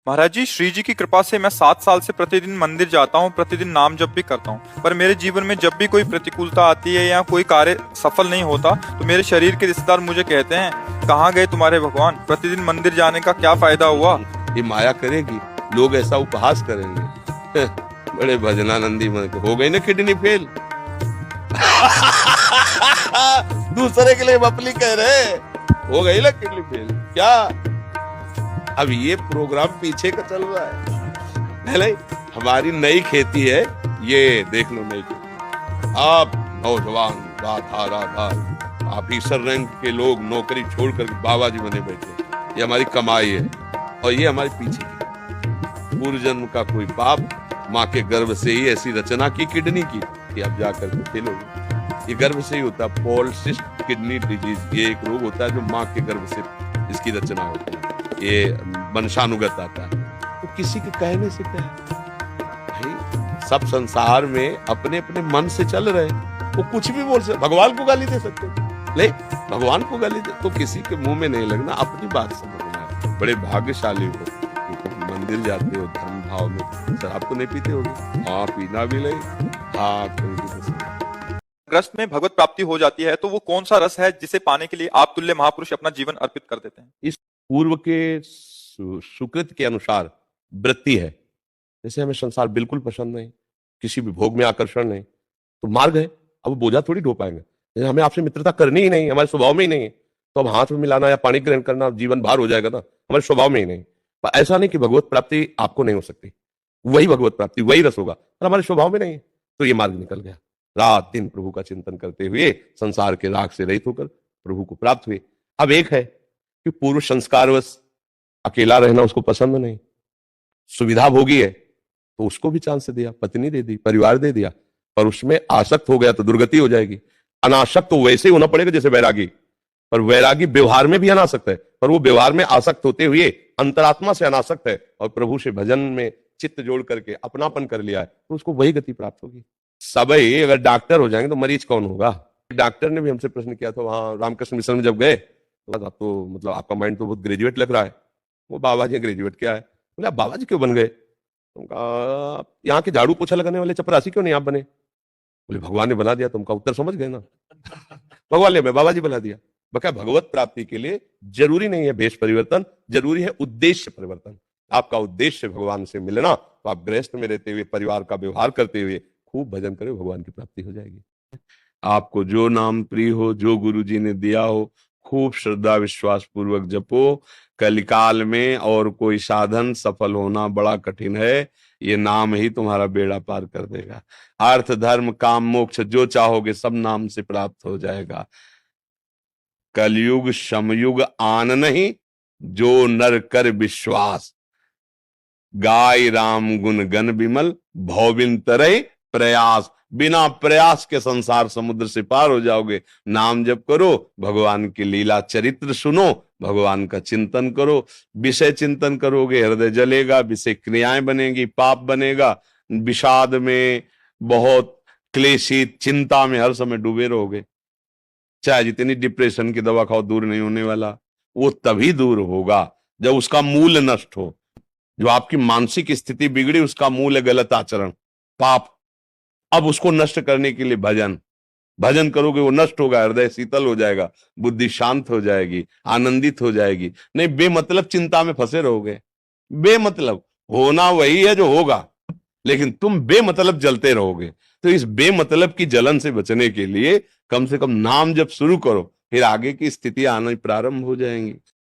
महाराज जी, श्री जी की कृपा से मैं 7 साल से प्रतिदिन मंदिर जाता हूँ, प्रतिदिन नाम जप भी करता हूँ। पर मेरे जीवन में जब भी कोई प्रतिकूलता आती है या कोई कार्य सफल नहीं होता तो मेरे शरीर के रिश्तेदार मुझे कहते हैं, कहाँ गए तुम्हारे भगवान? प्रतिदिन मंदिर जाने का क्या फायदा हुआ? ये माया करेगी, लोग ऐसा उपहास करेंगे। बड़े भजनानंदी मन के हो गई ना किडनी फेल। दूसरे के लिए बपली कह रहे, हो गई ना किडनी फेल क्या? अब ये प्रोग्राम पीछे का चल रहा है। नहीं, हमारी नई खेती है, ये देख लो नई खेती। आप नौजवान राधा राधा ऑफिसर रैंक के लोग नौकरी छोड़कर बाबा जी बने बैठे, ये हमारी कमाई है और ये हमारे पीछे की पूर्व जन्म का कोई पाप, माँ के गर्भ से ही ऐसी रचना की किडनी की कि अब जाकर के फेल हो गए। ये गर्भ से ही होता है, पॉलिसिस्टिक किडनी डिजीज, ये एक रोग होता है जो माँ के गर्भ से इसकी रचना होती है, ये वंशानुगत आता है। तो किसी के कहने से क्या है भाई, सब संसार में अपने अपने मन से चल रहे, वो कुछ भी बोल सकते, भगवान को गाली दे सकते, ले भगवान को गाली दे, तो किसी के मुंह में नहीं लगना, अपनी बात समझना। बड़े भाग्यशाली हो, मंदिर जाते हो धर्म भाव में, शराब तो नहीं पीते होगे? हाँ, पीना भी नहीं। ग्रस्त में भगवत प्राप्ति हो जाती है तो वो कौन सा रस है जिसे पाने के लिए आप तुल्य महापुरुष अपना जीवन अर्पित कर देते हैं? इस पूर्व के सुकृत के अनुसार वृत्ति है। जैसे हमें संसार बिल्कुल पसंद नहीं, किसी भी भोग में आकर्षण नहीं, तो मार्ग है, अब वो बोझा थोड़ी ढो पाएंगे। जैसे हमें आपसे मित्रता करनी ही नहीं, हमारे स्वभाव में ही नहीं है, तो अब हाथ में मिलाना या पानी ग्रहण करना जीवन भार हो जाएगा ना, हमारे स्वभाव में ही नहीं। ऐसा नहीं कि भगवत प्राप्ति आपको नहीं हो सकती, वही भगवत प्राप्ति वही रस होगा, पर हमारे स्वभाव में नहीं है, तो ये मार्ग निकल गया। रात दिन प्रभु का चिंतन करते हुए संसार के राग से रहित होकर प्रभु को प्राप्त हुए। अब एक है कि पूर्व संस्कारवश अकेला रहना उसको पसंद नहीं, सुविधा भोगी है तो उसको भी चांस दिया, पत्नी दे दी, परिवार दे दिया, पर उसमें आसक्त हो गया तो दुर्गति हो जाएगी। अनासक्त तो वैसे ही होना पड़ेगा जैसे वैरागी, पर वैरागी व्यवहार में भी अनासक्त है, पर वो व्यवहार में आसक्त होते हुए अंतरात्मा से अनासक्त है और प्रभु से भजन में चित्त जोड़ करके अपनापन कर लिया है, तो उसको वही गति प्राप्त होगी। सभी अगर डॉक्टर हो जाएंगे तो मरीज कौन होगा? डॉक्टर ने भी हमसे प्रश्न किया था वहां रामकृष्ण मिशन में जब गए, तो मतलब आपका माइंड तो बहुत ग्रेजुएट लग रहा है। वो बाबा जी ग्रेजुएट क्या है? बोले आप बाबा जी क्यों बन गए? उनका यहाँ के झाड़ू पोछा लगाने वाले चपरासी क्यों नहीं आप बने? बोले भगवान ने बना दिया, तुमका उत्तर समझ गए ना। भगवान ने बाबा जी बना दिया। बका भगवत प्राप्ति के लिए जरूरी नहीं है भेष परिवर्तन, जरूरी है उद्देश्य परिवर्तन। आपका उद्देश्य भगवान से मिलना, तो आप गृहस्थ में रहते हुए परिवार का व्यवहार करते हुए खूब भजन करें, भगवान की प्राप्ति हो जाएगी। आपको जो नाम प्रिय हो, जो गुरु जी ने दिया हो, खूब श्रद्धा विश्वास पूर्वक जपो। कलिकाल में और कोई साधन सफल होना बड़ा कठिन है, ये नाम ही तुम्हारा बेड़ा पार कर देगा। अर्थ धर्म काम मोक्ष जो चाहोगे सब नाम से प्राप्त हो जाएगा। कलयुग समयुग आन नहीं, जो नर कर विश्वास। गाय राम गुण गण विमल, भौबिन तरय प्रयास। बिना प्रयास के संसार समुद्र से पार हो जाओगे। नाम जप करो, भगवान की लीला चरित्र सुनो, भगवान का चिंतन करो। विषय चिंतन करोगे, हृदय जलेगा, विषय क्रियाएं बनेगी, पाप बनेगा, विषाद में बहुत क्लेशी चिंता में हर समय डूबे रहोगे। चाहे जितनी डिप्रेशन की दवा खाओ, दूर नहीं होने वाला। वो तभी दूर होगा जब उसका मूल नष्ट हो। जो आपकी मानसिक स्थिति बिगड़ी, उसका मूल है गलत आचरण, पाप। अब उसको नष्ट करने के लिए भजन, भजन करोगे वो नष्ट होगा, हृदय शीतल हो जाएगा, बुद्धि शांत हो जाएगी, आनंदित हो जाएगी। नहीं बेमतलब चिंता में फंसे रहोगे। बेमतलब होना वही है जो होगा, लेकिन तुम बेमतलब जलते रहोगे। तो इस बेमतलब की जलन से बचने के लिए कम से कम नाम जब शुरू करो, फिर आगे की स्थितियां आना प्रारंभ हो जाएंगी।